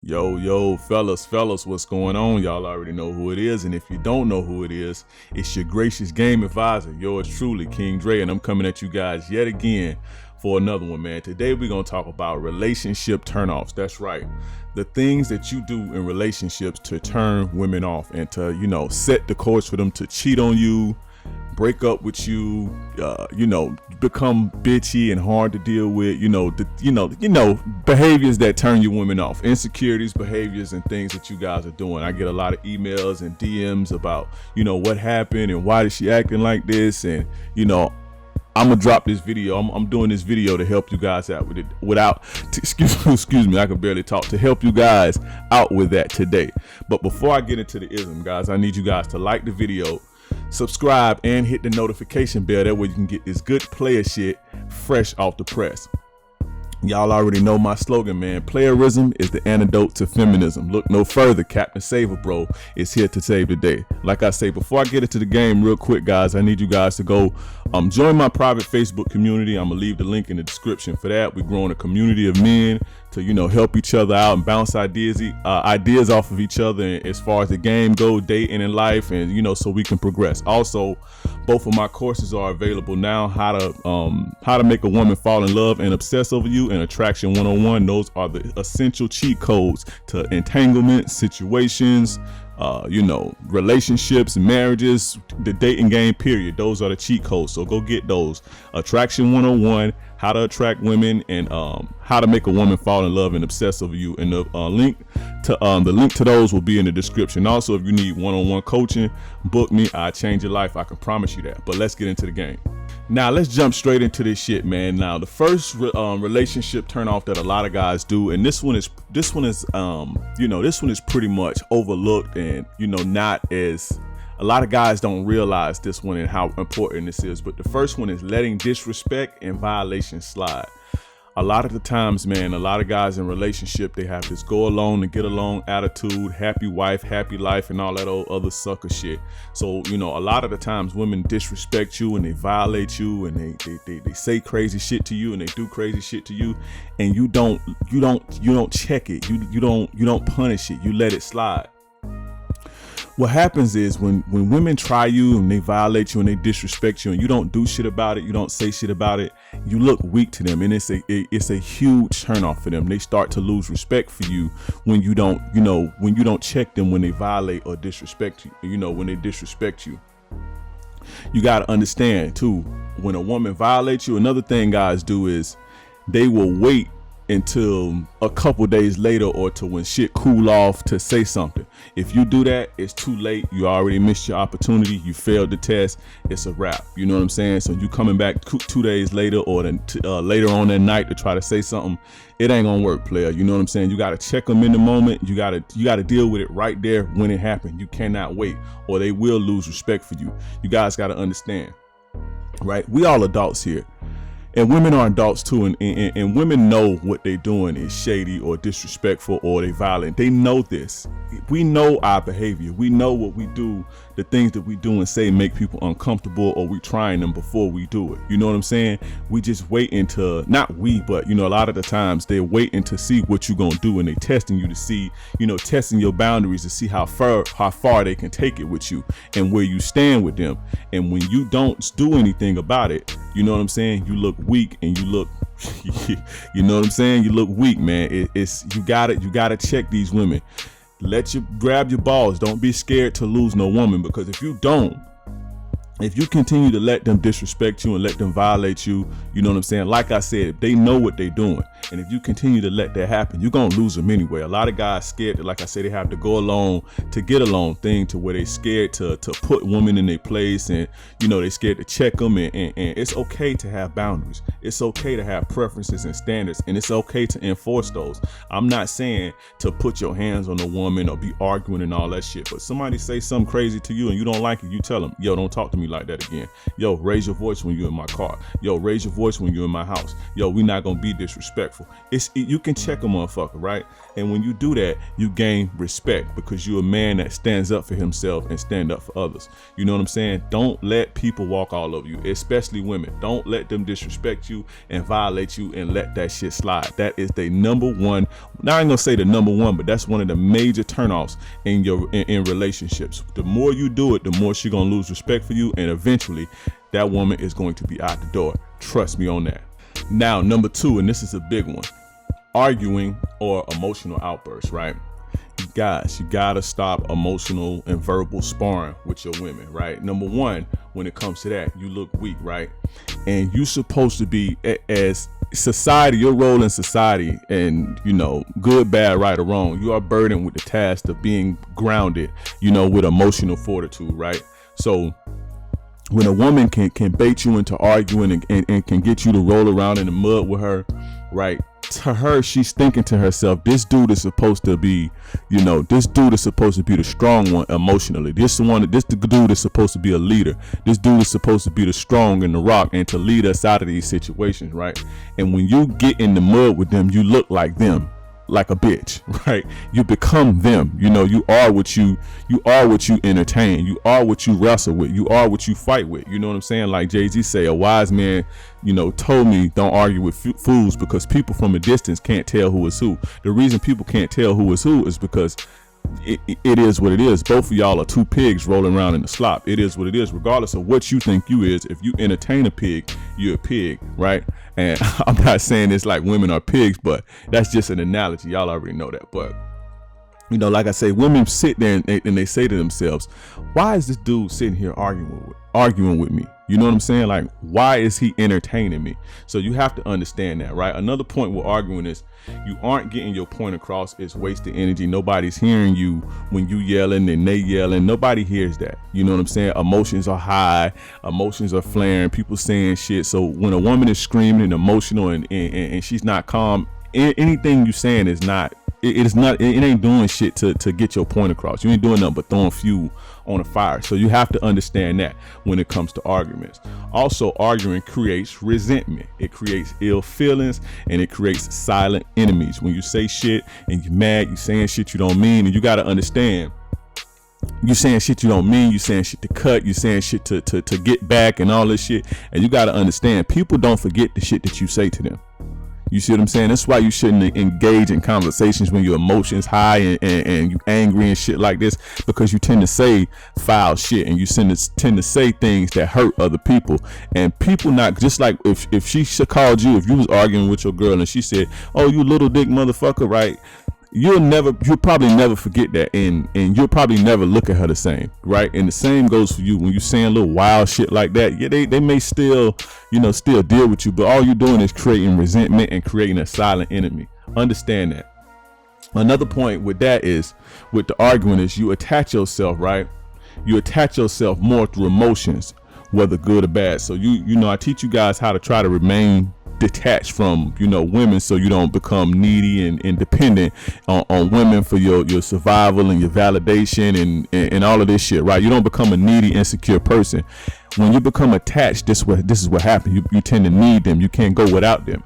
Yo, fellas, what's going on? Y'all already know who it is, and if you don't know who it is, it's your gracious game advisor, yours truly, King Dre, and I'm coming at you guys yet again for another one, man. Today we're gonna talk about relationship turnoffs. That's right, the things that you do in relationships to turn women off and to, set the course for them to cheat on you, break up with you, become bitchy and hard to deal with, behaviors that turn your women off, insecurities, behaviors, and things that you guys are doing. I get a lot of emails and DMs about, what happened and why is she acting like this, and I'm gonna drop this video. I'm doing this video to help you guys out with it excuse me, I can barely talk, to help you guys out with that today. But before I get into the ism, guys, I need you guys to like the video, subscribe, and hit the notification bell. That way you can get this good player shit fresh off the press. Y'all already know my slogan, man. Playerism is the antidote to feminism. Look no further. Captain Saver Bro is here to save the day. Like I say, before I get into the game real quick, guys, I need you guys to go join my private Facebook community. I'm gonna leave the link in the description for that. We're growing a community of men to help each other out and bounce ideas off of each other as far as the game go, dating and life, and so we can progress. Also, both of my courses are available now. How to make a woman fall in love and obsess over you, and Attraction 101. Those are the essential cheat codes to entanglement situations, relationships, marriages, the dating game period. Those are the cheat codes, so go get those. Attraction 101, how to attract women, and how to make a woman fall in love and obsess over you. And the link to those will be in the description. Also, if you need one-on-one coaching, book me. I change your life, I can promise you that. But let's get into the game. Now let's jump straight into this shit, man. Now the first relationship turnoff that a lot of guys do, and this one is pretty much overlooked, and not as, a lot of guys don't realize this one and how important this is. But the first one is letting disrespect and violation slide. A lot of the times, man, a lot of guys in relationship, they have this go along and get along attitude, happy wife, happy life, and all that old other sucker shit. So, a lot of the times women disrespect you and they violate you, and they say crazy shit to you, and they do crazy shit to you, and you don't check it. You don't punish it. You let it slide. What happens is when women try you and they violate you and they disrespect you and you don't do shit about it, you don't say shit about it, you look weak to them, and it's a huge turnoff for them. They start to lose respect for you when you don't check them when they violate or disrespect you. When they disrespect you. You got to understand too, when a woman violates you, another thing guys do is they will wait until a couple days later or to when shit cool off to say something. If you do that, it's too late. You already missed your opportunity. You failed the test. It's a wrap. You know what I'm saying? So you coming back 2 days later or later on that night to try to say something, it ain't gonna work, player. You know what I'm saying? You gotta check them in the moment. You gotta deal with it right there when it happened. You cannot wait, or they will lose respect for you. You guys gotta understand, right? We all adults here. And women are adults too, and women know what they're doing is shady or disrespectful or they violent. They know this. We know our behavior. We know what we do, the things that we do and say make people uncomfortable, or we trying them before we do it. You know what I'm saying? We just waiting to, not we, but a lot of the times they're waiting to see what you're gonna do, and they testing you to see, testing your boundaries to see how far they can take it with you and where you stand with them. And when you don't do anything about it, you know what I'm saying, you look weak, and you look you know what I'm saying, you look weak, man. It's you gotta check these women. Grab your balls. Don't be scared to lose no woman, because if you continue to let them disrespect you and let them violate you, you know what I'm saying? Like I said, they know what they're doing. And if you continue to let that happen, you're going to lose them anyway. A lot of guys scared that, like I said, they have to go along to get along thing, to where they scared to put women in their place, and, they scared to check them. And it's okay to have boundaries. It's okay to have preferences and standards, and it's okay to enforce those. I'm not saying to put your hands on a woman or be arguing and all that shit, but somebody say something crazy to you and you don't like it, you tell them, yo, don't talk to me like that again. Yo, raise your voice when you're in my car. Yo, raise your voice when you're in my house. Yo, we're not gonna be disrespectful. disrespectful. You can check a motherfucker, right? And when you do that, you gain respect because you're a man that stands up for himself and stand up for others. You know what I'm saying? Don't let people walk all over you, especially women. Don't let them disrespect you and violate you and let that shit slide. That is the number one. Now I ain't gonna say the number one, but that's one of the major turnoffs in relationships. The more you do it, the more she's gonna lose respect for you, and eventually that woman is going to be out the door. Trust me on that. Now, number two, and this is a big one, arguing or emotional outbursts, right? Guys, you gotta stop emotional and verbal sparring with your women, right? Number one, when it comes to that, you look weak, right? And you're supposed to be, as society, your role in society, and good, bad, right or wrong, you are burdened with the task of being grounded, with emotional fortitude, right? So when a woman can bait you into arguing and can get you to roll around in the mud with her, right? To her, she's thinking to herself, this dude is supposed to be, this dude is supposed to be the strong one emotionally. This dude is supposed to be a leader. This dude is supposed to be the strong and the rock and to lead us out of these situations, right? And when you get in the mud with them, you look like them. Like a bitch, right? You become them. You are what you entertain. You are what you wrestle with. You are what you fight with. You know what I'm saying? Like Jay-Z say, a wise man, told me don't argue with fools because people from a distance can't tell who is who. The reason people can't tell who is who is because it is what it is. Both of y'all are two pigs rolling around in the slop. It is what it is, regardless of what you think you is. If you entertain a pig, you're a pig, right? And I'm not saying it's like women are pigs, but that's just an analogy. Y'all already know that. But like I say, women sit there and they say to themselves, why is this dude sitting here arguing with me? You know what I'm saying? Like, why is he entertaining me? So you have to understand that, right? Another point with arguing is you aren't getting your point across. It's wasted energy. Nobody's hearing you when you yelling and they yelling. Nobody hears that. You know what I'm saying? Emotions are high. Emotions are flaring. People saying shit. So when a woman is screaming and emotional and she's not calm, anything you saying is not. It ain't doing shit to get your point across. You ain't doing nothing but throwing fuel on a fire. So you have to understand that when it comes to arguments. Also, arguing creates resentment. It creates ill feelings and it creates silent enemies. When you say shit and you're mad, you're saying shit you don't mean, and you got to understand, you saying shit you don't mean, you saying shit to cut, you saying shit to get back and all this shit. And you got to understand, people don't forget the shit that you say to them. You see what I'm saying? That's why you shouldn't engage in conversations when your emotions high and you angry and shit like this, because you tend to say foul shit and you tend to say things that hurt other people. And people not just like if she called you, if you was arguing with your girl and she said, "Oh, you little dick motherfucker," right? You'll probably never forget that, and you'll probably never look at her the same, right? And the same goes for you when you saying little wild shit like that. Yeah, they may still deal with you, but all you're doing is creating resentment and creating a silent enemy. Understand that. Another point with that is, with the arguing, is you attach yourself, right? You attach yourself more through emotions, whether good or bad. So I teach you guys how to try to remain detached from women, so you don't become needy and dependent on women for your survival and your validation and all of this shit, right? You don't become a needy, insecure person. When you become attached, this is what happens. You tend to need them. You can't go without them.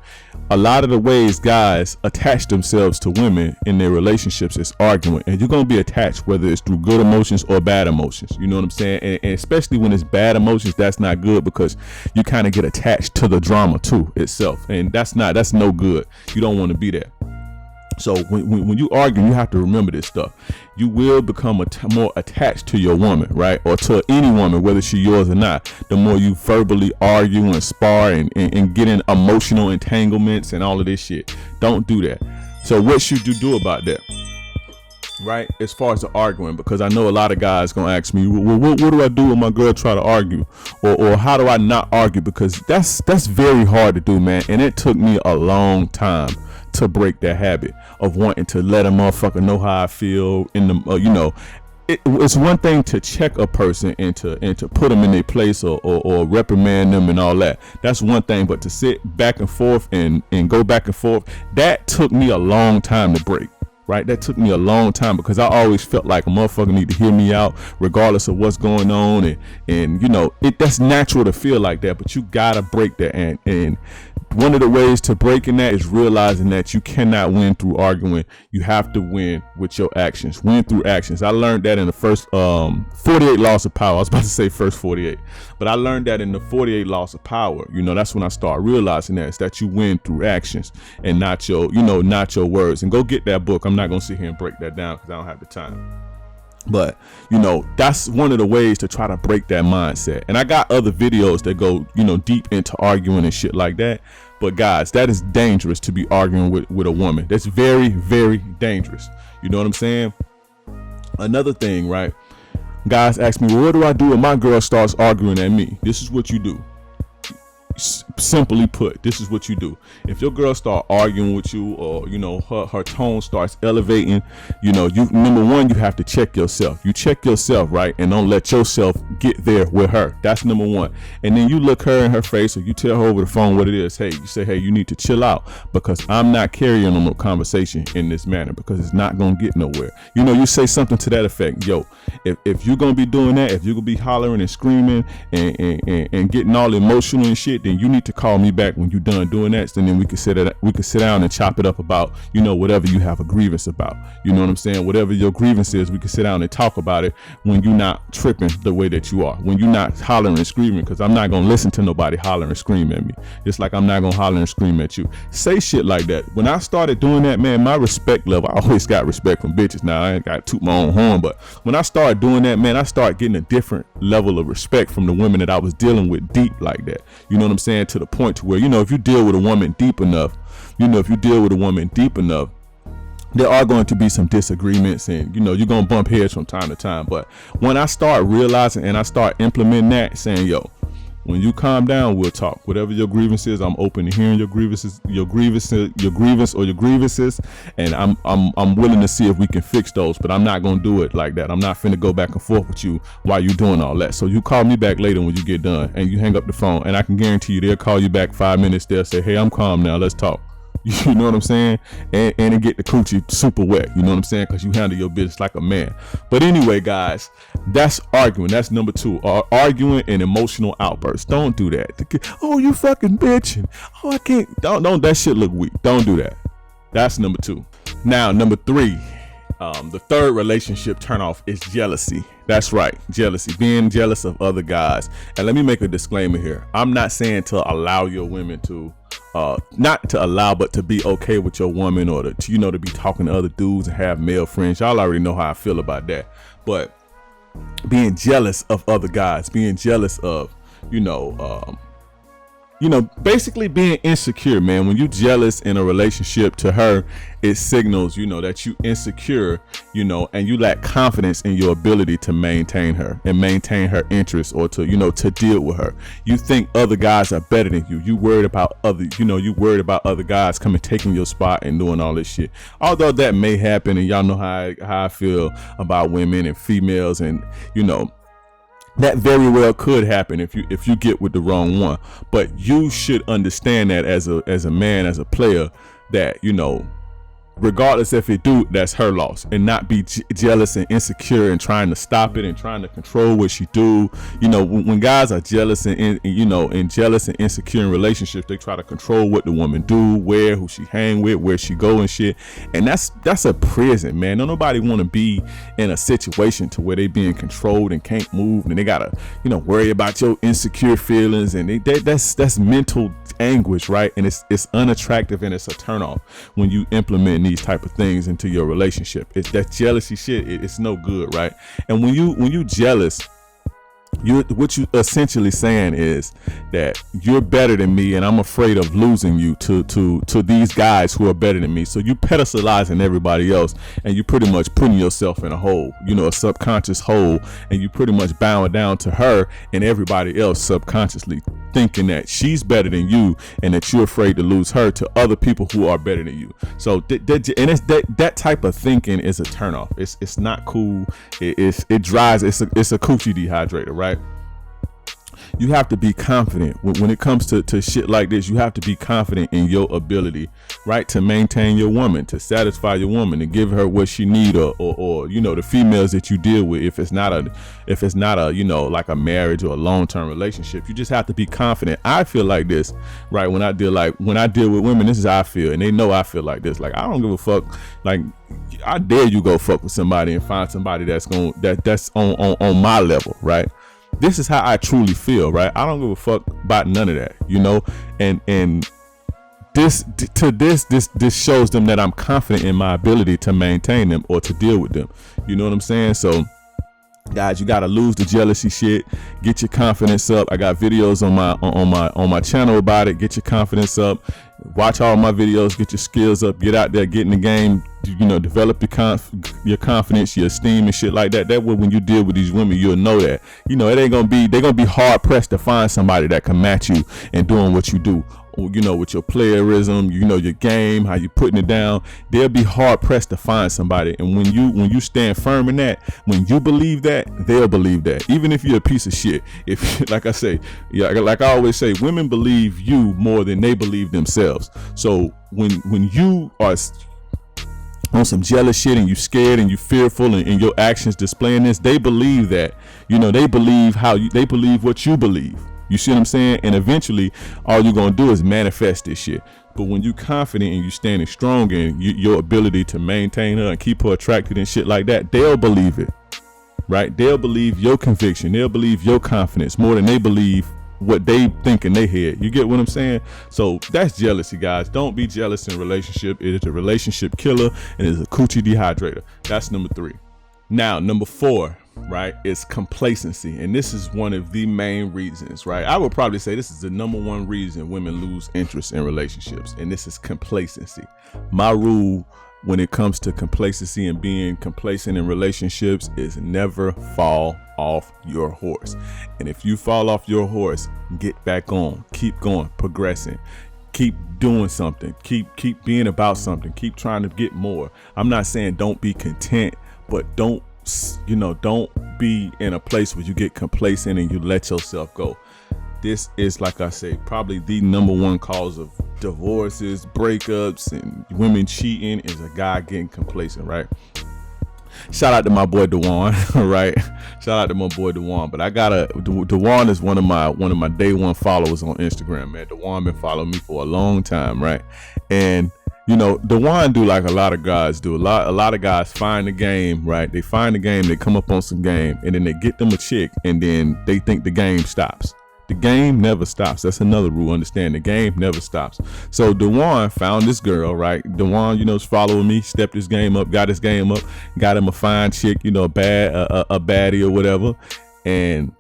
A lot of the ways guys attach themselves to women in their relationships is arguing, and you're gonna be attached whether it's through good emotions or bad emotions. You know what I'm saying? And especially when it's bad emotions, that's not good, because you kind of get attached to the drama too itself, and that's no good. You don't want to be there. So when you argue, you have to remember this stuff. You will become more attached to your woman, right? Or to any woman, whether she's yours or not. The more you verbally argue and spar and get in emotional entanglements and all of this shit. Don't do that. So what should you do about that? Right? As far as the arguing, because I know a lot of guys gonna ask me, well, what do I do when my girl try to argue? Or how do I not argue? Because that's very hard to do, man. And it took me a long time to break that habit of wanting to let a motherfucker know how I feel in the it's one thing to check a person and to put them in their place or reprimand them and all that. That's one thing, but to sit back and forth and go back and forth, that took me a long time to break. right? That took me a long time because I always felt like a motherfucker need to hear me out regardless of what's going on. And you know, that's natural to feel like that, but you gotta break that. And one of the ways to breaking that is realizing that you cannot win through arguing. You have to win with your actions. Win through actions. I learned that in the first 48 Laws of Power. I was about to say first 48, but I learned that in the 48 Laws of Power. You know, that's when I start realizing that, is that you win through actions and not your, you know, not your words. And go get that book. I'm not gonna sit here and break that down because I don't have the time. But, you know, that's one of the ways to try to break that mindset. And I got other videos that go, you know, deep into arguing and shit like that. But guys, that is dangerous to be arguing with a woman. That's very, very dangerous. You know what I'm saying? Another thing, right? Guys ask me, well, what do I do when my girl starts arguing at me? This is what you do. Simply put, this is what you do. If your girl start arguing with you, or you know, her tone starts elevating, you know, you, number one, you have to check yourself. You check yourself, right? And don't let yourself get there with her. That's number one. And then you look her in her face, or you tell her over the phone what it is. Hey, you say, hey, you need to chill out, because I'm not carrying on no conversation in this manner, because it's not gonna get nowhere. You know, you say something to that effect. Yo, if you're gonna be doing that, if you're gonna be hollering and screaming and getting all emotional and shit, then you need to call me back when you're done doing that. And then we can sit down and chop it up about, you know, whatever you have a grievance about. You know what I'm saying? Whatever your grievance is, we can sit down and talk about it when you're not tripping the way that you are, when you're not hollering and screaming, because I'm not gonna listen to nobody holler and scream at me. Just like I'm not gonna holler and scream at you. Say shit like that. When I started doing that, man, my respect level, I always got respect from bitches. Now I ain't got to toot my own horn, but when I started doing that, man, I started getting a different level of respect from the women that I was dealing with deep like that. You know what I'm saying? To the point to where, you know, if you deal with a woman deep enough, there are going to be some disagreements, and you know, you're gonna bump heads from time to time. But when I start realizing and I start implementing that, saying, yo, when you calm down, we'll talk. Whatever your grievance is, I'm open to hearing your grievances, and I'm willing to see if we can fix those. But I'm not gonna do it like that. I'm not finna go back and forth with you while you doing all that. So you call me back later when you get done, and you hang up the phone, and I can guarantee you they'll call you back 5 minutes. They'll say, hey, I'm calm now, let's talk. You know what I'm saying? And it get the coochie super wet. You know what I'm saying? Because you handle your business like a man. But anyway, guys, that's arguing. That's number 2. Arguing and emotional outbursts. Don't do that. Oh, you fucking bitch. And, oh, I can't. Don't. That shit look weak. Don't do that. That's number 2. Now, number 3. The third relationship turnoff is jealousy. That's right, jealousy, being jealous of other guys. And let me make a disclaimer here. I'm not saying to allow your women to, not to allow, but to be okay with your woman, or to, you know, to be talking to other dudes and have male friends. Y'all already know how I feel about that. But being jealous of other guys, being jealous of, basically being insecure, man. When you jealous in a relationship, to her, it signals, that you insecure, and you lack confidence in your ability to maintain her and maintain her interests, or to, to deal with her. You think other guys are better than you. You worried about other guys coming, taking your spot and doing all this shit. Although that may happen, and y'all know how I feel about women and females, and, that very well could happen if you get with the wrong one. But you should understand that as a man, as a player, that regardless if it do, that's her loss, and not be jealous and insecure and trying to stop it and trying to control what she do. When guys are jealous and jealous and insecure in relationships, they try to control what the woman do, where, who she hang with, where she go and shit. And that's a prison, man. Don't nobody want to be in a situation to where they being controlled and can't move, and they gotta worry about your insecure feelings, and that's mental anguish, right? And it's unattractive, and it's a turnoff when you implement these type of things into your relationship. It's that jealousy shit. It's no good, right? And when you jealous, what you essentially saying is that you're better than me, and I'm afraid of losing you to these guys who are better than me. So you pedestalizing everybody else, and you pretty much putting yourself in a hole, a subconscious hole, and you pretty much bowing down to her and everybody else subconsciously, thinking that she's better than you and that you're afraid to lose her to other people who are better than you. So that type of thinking is a turnoff. It's not cool. It dries. It's a coochie dehydrator, right? You have to be confident when it comes to shit like this. You have to be confident in your ability, right, to maintain your woman, to satisfy your woman, to give her what she need, or you know, the females that you deal with. If it's not a you know, like a marriage or a long-term relationship, you just have to be confident. I feel like this, right, when I deal with women. This is how I feel, and they know I feel like this. Like, I don't give a fuck. Like, I dare you go fuck with somebody and find somebody that's on my level, right? This is how I truly feel, right? I don't give a fuck about none of that, you know. And this shows them that I'm confident in my ability to maintain them or to deal with them. You know what I'm saying? So, guys, you gotta lose the jealousy shit. Get your confidence up. I got videos on my channel about it. Get your confidence up. Watch all my videos. Get your skills up. Get out there. Get in the game. You know, develop your confidence, your esteem, and shit like that. That way, when you deal with these women, you'll know that, you know, they're gonna be hard pressed to find somebody that can match you and doing what you do. You know, with your playerism, you know, your game, how you putting it down. They'll be hard pressed to find somebody. And when you stand firm in that, when you believe that, they'll believe that. Even if you're a piece of shit. If, like I say, yeah, like I always say, women believe you more than they believe themselves. So when you are on some jealous shit and you scared and you fearful and your actions displaying this, they believe that, you know, they believe what you believe. You see what I'm saying? And eventually all you're going to do is manifest this shit. But when you confident and you standing strong in your ability to maintain her and keep her attracted and shit like that, they'll believe it, right? They'll believe your conviction. They'll believe your confidence more than they believe what they think in their head. You get what I'm saying? So that's jealousy, guys. Don't be jealous in a relationship. It is a relationship killer and it's a coochie dehydrator. That's number 3. Now, number 4, right, is complacency. And this is one of the main reasons, right? I would probably say this is the number 1 reason women lose interest in relationships. And this is complacency. My rule when it comes to complacency and being complacent in relationships is never fall off your horse. And if you fall off your horse, get back on, keep going, progressing, keep doing something, keep being about something, keep trying to get more. I'm not saying don't be content, but don't be in a place where you get complacent and you let yourself go. This is, like I say, probably the number 1 cause of divorces, breakups, and women cheating is a guy getting complacent, right? Shout out to my boy Dewan, right? Shout out to my boy Dewan. But Dewan is one of my day 1 followers on Instagram, man. Dewan been following me for a long time, right? And you know, Dewan do like a lot of guys do. A lot of guys find the game, right? They find the game, they come up on some game, and then they get them a chick, and then they think the game stops. The game never stops. That's another rule. Understand, the game never stops. So Dewan found this girl, right? Dewan, you know, is following me, stepped his game up, got his game up, got him a fine chick, you know, a baddie or whatever, and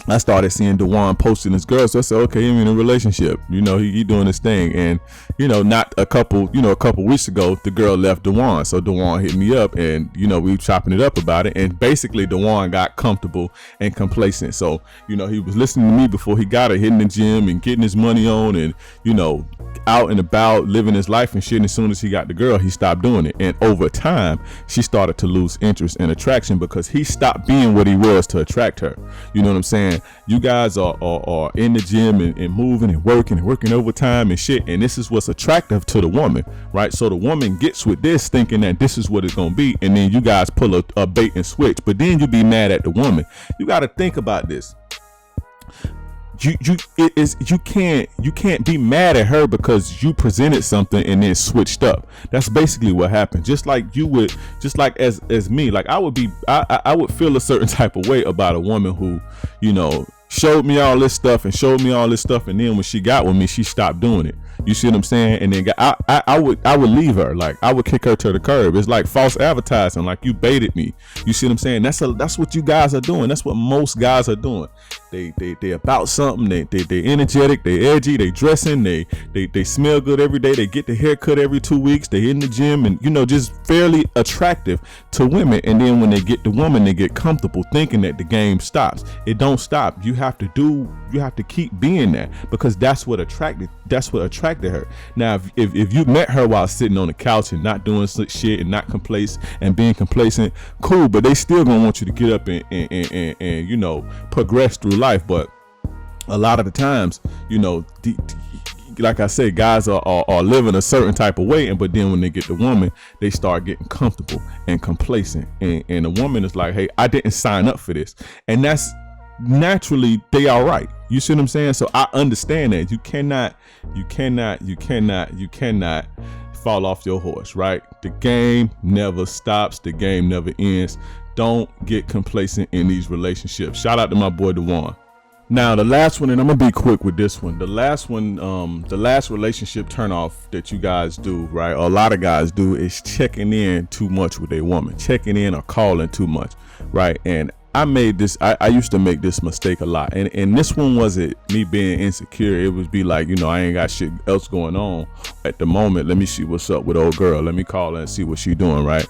I started seeing Dewan posting this girl, so I said, okay, I'm in a relationship. You know, he doing his thing, and you know, not a couple weeks ago, the girl left Dewan, so Dewan hit me up, and you know, we were chopping it up about it, and basically Dewan got comfortable and complacent. So you know, he was listening to me before he got her, hitting the gym and getting his money on, and you know, out and about living his life and shit. And as soon as he got the girl, he stopped doing it, and over time, she started to lose interest and attraction because he stopped being what he was to attract her. You know what I'm saying? You guys are in the gym and moving and working overtime and shit, and this is what's attractive to the woman, right? So the woman gets with this thinking that this is what it's gonna be, and then you guys pull a bait and switch, but then you be mad at the woman. You got to think about this. You can't be mad at her because you presented something and then switched up. That's basically what happened. Just like as me, like I would feel a certain type of way about a woman who, you know, showed me all this stuff, and then when she got with me, she stopped doing it. You see what I'm saying? And then I would leave her. Like I would kick her to the curb. It's like false advertising. Like, you baited me. You see what I'm saying? That's what you guys are doing. That's what most guys are doing. They about something. They energetic. They edgy. They dressing. They smell good every day. They get the haircut every 2 weeks. They in the gym, and you know, just fairly attractive to women. And then when they get the woman, they get comfortable thinking that the game stops. It don't stop. You have to keep being that, because that's what attracted her. Now, if you met her while sitting on the couch and not doing shit and not complacent and being complacent, cool, but they still gonna want you to get up and you know, progress through life. But a lot of the times, like I said, guys are living a certain type of way, but then when they get the woman, they start getting comfortable and complacent, and the woman is like, hey, I didn't sign up for this, and that's naturally they are right. You see what I'm saying? So I understand that you cannot fall off your horse, right? The game never stops, the game never ends. Don't get complacent in these relationships. Shout out to my boy Dewan. Now the last one, and I'm gonna be quick with this one. The last one, the last relationship turnoff that you guys do, right, or a lot of guys do, is checking in too much with a woman, checking in or calling too much, right? And I used to make this mistake a lot, and this one wasn't me being insecure. It was be like, I ain't got shit else going on at the moment. Let me see what's up with old girl. Let me call her and see what she doing, right?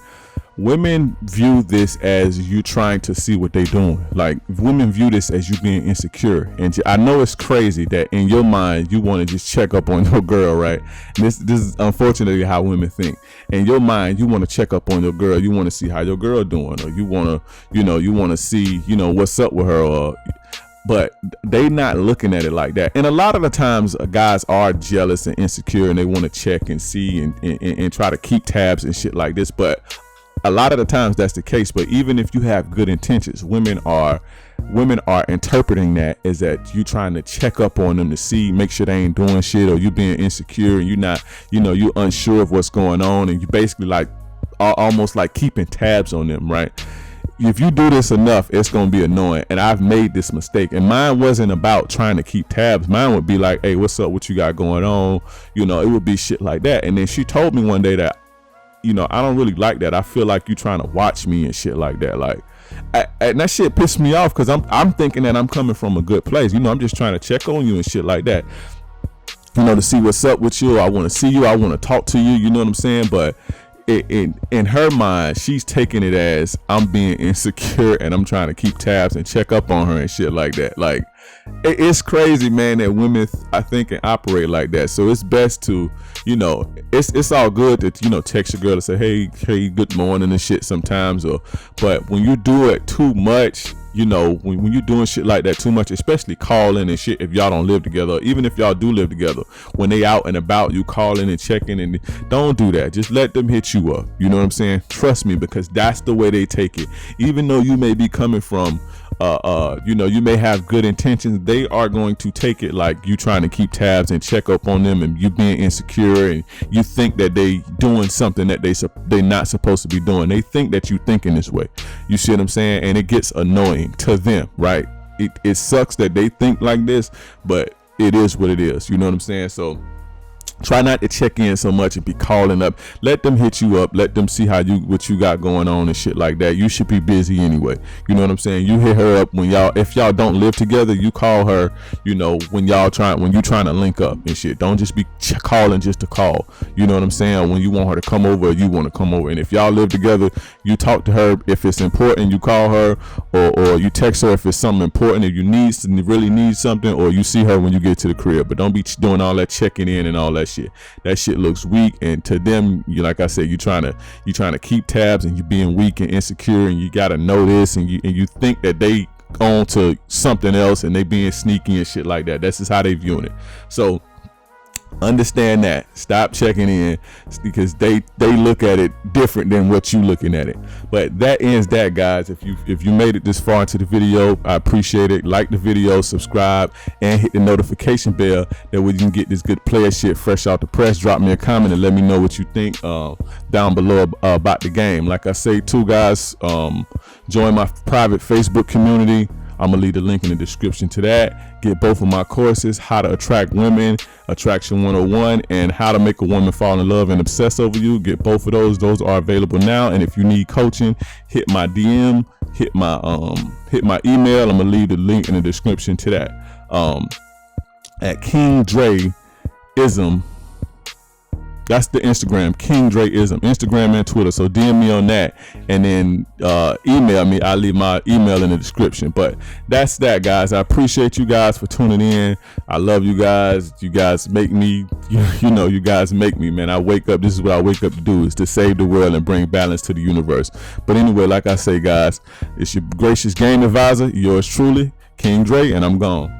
Women view this as you trying to see what they doing. Like, women view this as you being insecure. And I know it's crazy that in your mind, you want to just check up on your girl, right? And this is unfortunately how women think. In your mind, you want to check up on your girl. You want to see how your girl doing, or you want to see, what's up with her, but they not looking at it like that. And a lot of the times guys are jealous and insecure, and they want to check and see and try to keep tabs and shit like this. But a lot of the times that's the case. But even if you have good intentions, women are interpreting that as that you trying to check up on them to see, make sure they ain't doing shit, or you being insecure and you not, you unsure of what's going on, and you basically like almost like keeping tabs on them, right? If you do this enough, it's gonna be annoying. And I've made this mistake, and mine wasn't about trying to keep tabs. Mine would be like, hey, what's up, what you got going on? It would be shit like that. And then she told me one day that, I don't really like that. I feel like you trying to watch me and shit like that. Like, and that shit pissed me off, because I'm thinking that I'm coming from a good place. I'm just trying to check on you and shit like that. To see what's up with you. I want to see you. I want to talk to you. You know what I'm saying? But in her mind, she's taking it as I'm being insecure and I'm trying to keep tabs and check up on her and shit like that. Like, it's crazy, man, that women I think can operate like that. So it's best to, it's all good to, text your girl and say, hey, good morning and shit sometimes, but when you do it too much, when you're doing shit like that too much, especially calling and shit, if y'all don't live together, even if y'all do live together, when they out and about, you calling and checking, and don't do that. Just let them hit you up. You know what I'm saying? Trust me, because that's the way they take it. Even though you may be coming from, you may have good intentions, they are going to take it like you trying to keep tabs and check up on them, and you being insecure, and you think that they doing something that they not supposed to be doing. They think that you thinking this way. You see what I'm saying? And it gets annoying to them, right? It sucks that they think like this, but it is what it is. You know what I'm saying? So try not to check in so much and be calling up. Let them hit you up. Let them see what you got going on and shit like that. You should be busy anyway. You know what I'm saying? You hit her up if y'all don't live together. You call her, when you trying to link up and shit. Don't just be calling just to call. You know what I'm saying? When you want her to come over, or you want to come over. And if y'all live together, you talk to her. If it's important, you call her, or you text her if it's something important. If you really need something, or you see her when you get to the crib. But don't be doing all that checking in and all that shit. That shit looks weak, and to them, like I said, you trying to keep tabs, and you being weak and insecure, and you gotta know this, and you think that they on to something else, and they being sneaky and shit like that. That's just how they viewing it. So understand that. Stop checking in, because they look at it different than what you looking at it. But that ends that, guys. If you made it this far into the video, I appreciate it. Like the video, subscribe, and hit the notification bell. That way you can get this good player shit fresh out the press. Drop me a comment and let me know what you think down below about the game. Like I say too, guys, join my private Facebook community. I'm gonna leave the link in the description to that. Get both of my courses, How to Attract Women, Attraction 101, and How to Make a Woman Fall in Love and Obsess Over You. Get both of those. Those are available now. And if you need coaching, hit my DM, hit my email. I'm gonna leave the link in the description to that. At King Dreism. That's the Instagram, King Dreism, Instagram and Twitter. So DM me on that, and then email me. I'll leave my email in the description. But that's that, guys. I appreciate you guys for tuning in. I love you guys. You guys make me, you guys make me, man. I wake up. This is what I wake up to do, is to save the world and bring balance to the universe. But anyway, like I say, guys, it's your gracious game advisor, yours truly, King Dre, and I'm gone.